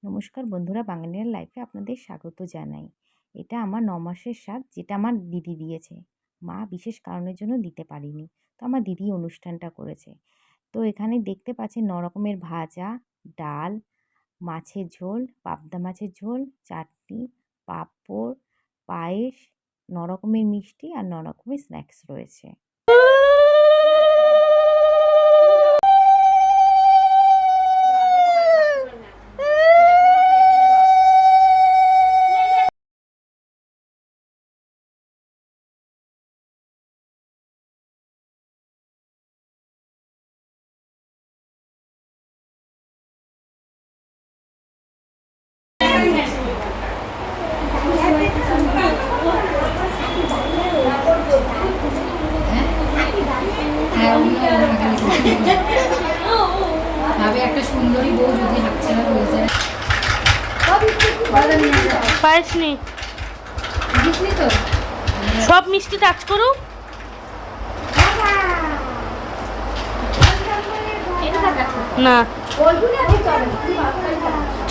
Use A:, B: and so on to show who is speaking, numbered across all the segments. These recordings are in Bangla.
A: নমস্কার বন্ধুরা, বাঙালিয়ার লাইফে আপনাদের স্বাগত জানাই। এটা আমার ৯ মাসের স্বাদ, যেটা আমার দিদি দিয়েছে। মা বিশেষ কারণের জন্য দিতে পারেনি। তো আমার দিদি অনুষ্ঠানটা করেছে। তো এখানে দেখতে পাচ্ছেন ৯ রকমের ভাজা, ডাল, মাছের ঝোল, পাবদা মাছের ঝোল, চাটনি, পাঁপড়, পায়েস, ৯ রকমের মিষ্টি আর ৯ রকমের স্ন্যাক্স রয়েছে।
B: ভাবে একটা সুন্দরী বউ যদি হাতছাড়া হয়ে যায়।
C: পায়েস নেই,
B: বুঝলি তো?
C: সব মিষ্টি টাচ করো। না,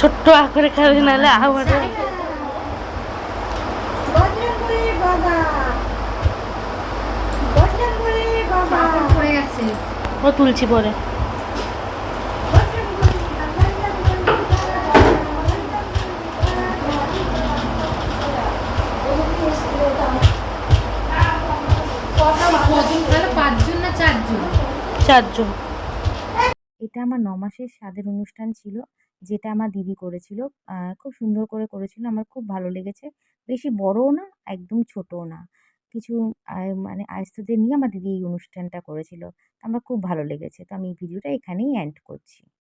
C: ছোট্ট আকারে খাবে, নাহলে আমার
B: পড়ে গেছে।
C: ও তুলছি পরে।
B: কজন তাহলে? ৫ জন না ৪ জন?
C: 4 জন।
A: এটা আমার ৯ মাসের স্বাদের অনুষ্ঠান ছিল, যেটা আমার দিদি করেছিল। খুব সুন্দর করে করেছিল। আমার খুব ভালো লেগেছে। বেশি বড়ও না, একদম ছোটও না। কিছু মানে আয়স্তদের নিয়ে আমার দিদি এই অনুষ্ঠানটা করেছিল। আমার খুব ভালো লেগেছে। তো আমি এই ভিডিওটা এখানেই এন্ড করছি।